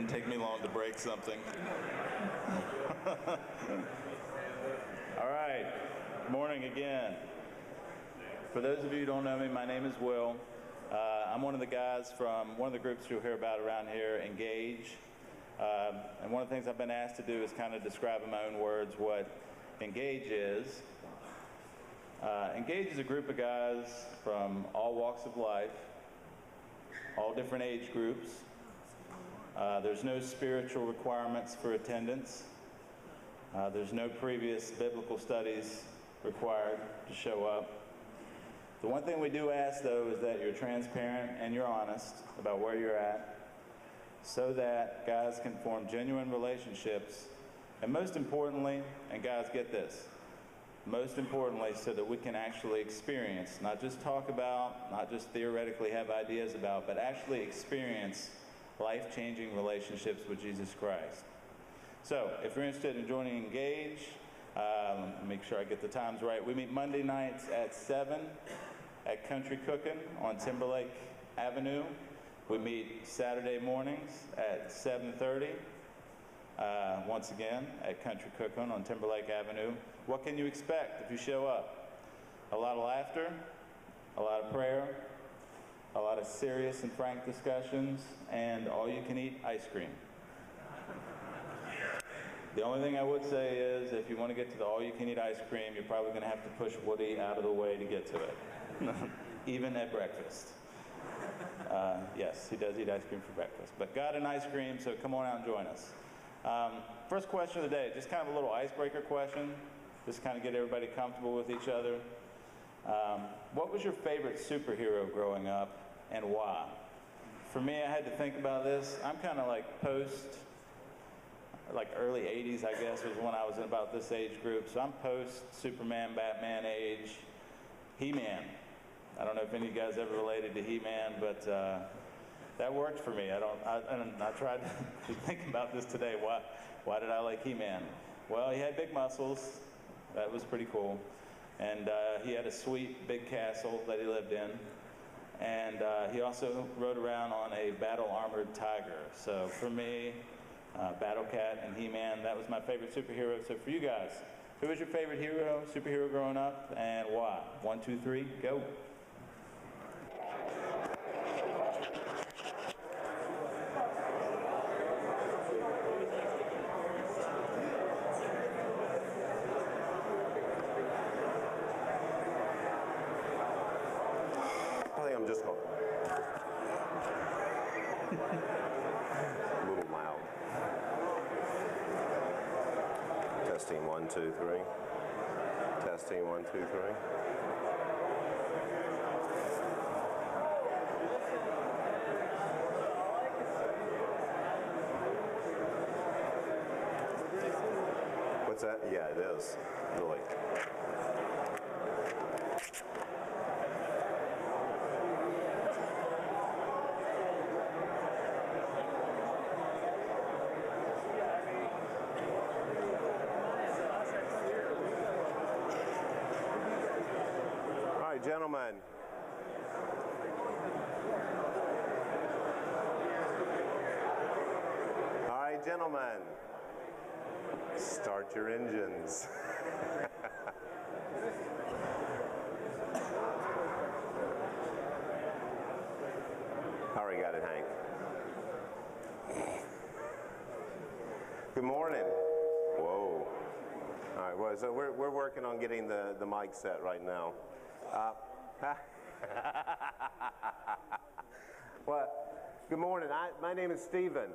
take me long to break something. All right, good morning again. For those of you who don't know me, my name is Will. I'm one of the guys from one of the groups you'll hear about around here, Engage. And one of the things I've been asked to do is kind of describe in my own words what Engage is. Engage is a group of guys from all walks of life, all different age groups. There's no spiritual requirements for attendance. There's no previous biblical studies required to show up. The one thing we do ask, though, is that you're transparent and you're honest about where you're at so that guys can form genuine relationships. And most importantly, and guys get this, most importantly, so that we can actually experience, not just talk about, not just theoretically have ideas about, but actually experience life-changing relationships with Jesus Christ. So, if you're interested in joining Engage, make sure I get the times right. We meet Monday nights at 7 at Country Cookin' on Timberlake Avenue. We meet Saturday mornings at 7:30. Once again, at Country Cookin' on Timberlake Avenue. What can you expect if you show up? A lot of laughter, a lot of prayer, a lot of serious and frank discussions, and all-you-can-eat ice cream. The only thing I would say is, if you want to get to the all-you-can-eat ice cream, you're probably going to have to push Woody out of the way to get to it, even at breakfast. Yes, he does eat ice cream for breakfast, but got an ice cream, so come on out and join us. First question of the day, just kind of a little icebreaker question, just kind of get everybody comfortable with each other. What was your favorite superhero growing up, and why? For me, I had to think about this. I'm kind of like early 80s, I guess, was when I was in about this age group. So I'm post Superman, Batman age, He-Man. I don't know if any of you guys ever related to He-Man, but that worked for me. I tried to think about this today. Why did I like He-Man? Well, he had big muscles. That was pretty cool. And he had a sweet big castle that he lived in. And he also rode around on a battle-armored tiger. So for me, Battle Cat and He-Man, that was my favorite superhero. So for you guys, who was your favorite superhero growing up, and why? 1, 2, 3, go. I think I'm just going a little loud. Testing 1, 2, 3. Testing 1, 2, 3. What's that? Yeah, it is. Really. Gentlemen. All right, gentlemen. Start your engines. How are you got it, Hank? Good morning. Whoa. All right, well, so we're working on getting the mic set right now. Well, good morning. My name is Stephen.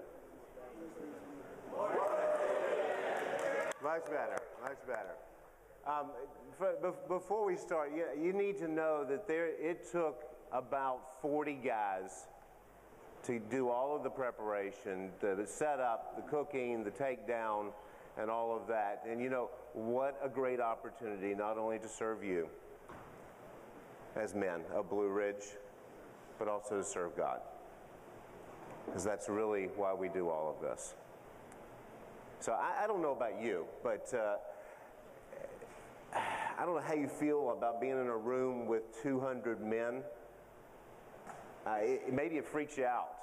Much better, much better. Before we start, you need to know that it took about 40 guys to do all of the preparation, the setup, the cooking, the takedown, and all of that. And you know, what a great opportunity, not only to serve you as men of Blue Ridge, but also to serve God. Because that's really why we do all of this. So I don't know about you, but I don't know how you feel about being in a room with 200 men. Maybe it freaks you out.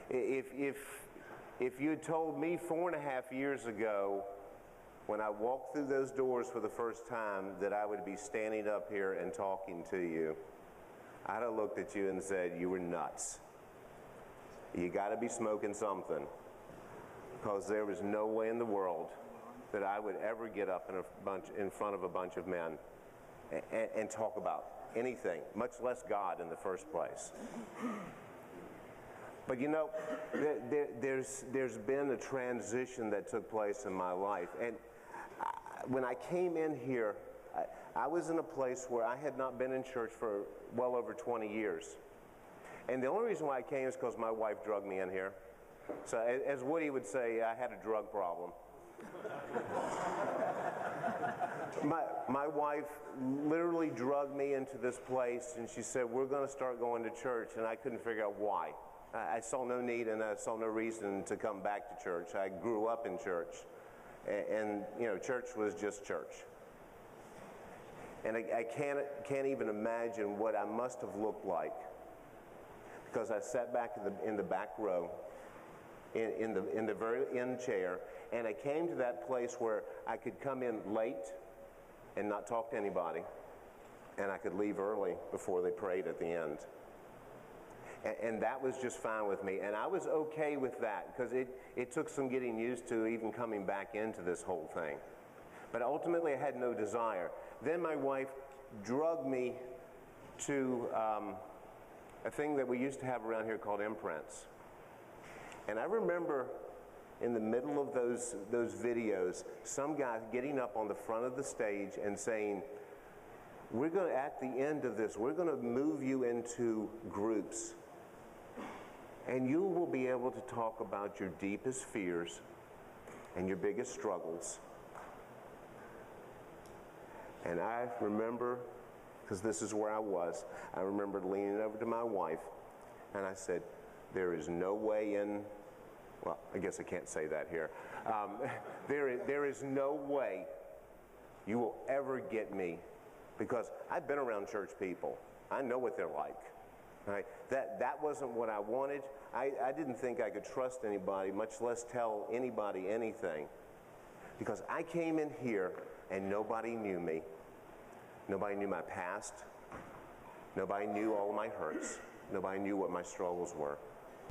If you had told me 4.5 years ago, when I walked through those doors for the first time, that I would be standing up here and talking to you, I'd have looked at you and said, you were nuts. You got to be smoking something, because there was no way in the world that I would ever get up in front of a bunch of men and talk about anything, much less God in the first place. But you know, there's been a transition that took place in my life. And when I came in here, I was in a place where I had not been in church for well over 20 years. And the only reason why I came is because my wife drugged me in here. So as Woody would say, I had a drug problem. My wife literally drugged me into this place, and she said, we're going to start going to church, and I couldn't figure out why. I saw no need and I saw no reason to come back to church. I grew up in church, and you know, church was just church. And I can't even imagine what I must have looked like, because I sat back in the back row, in the very end chair, and I came to that place where I could come in late and not talk to anybody, and I could leave early before they prayed at the end. And that was just fine with me, and I was okay with that, because it took some getting used to even coming back into this whole thing. But ultimately I had no desire. Then my wife drugged me to a thing that we used to have around here called imprints. And I remember in the middle of those videos, some guy getting up on the front of the stage and saying, we're going to, at the end of this, we're going to move you into groups, and you will be able to talk about your deepest fears and your biggest struggles. And I remember, because this is where I remember leaning over to my wife, and I said, there is no way in, well, I guess I can't say that here. There is no way you will ever get me, because I've been around church people. I know what they're like. Right? That wasn't what I wanted. I didn't think I could trust anybody, much less tell anybody anything, because I came in here and nobody knew me. Nobody knew my past. Nobody knew all of my hurts. Nobody knew what my struggles were.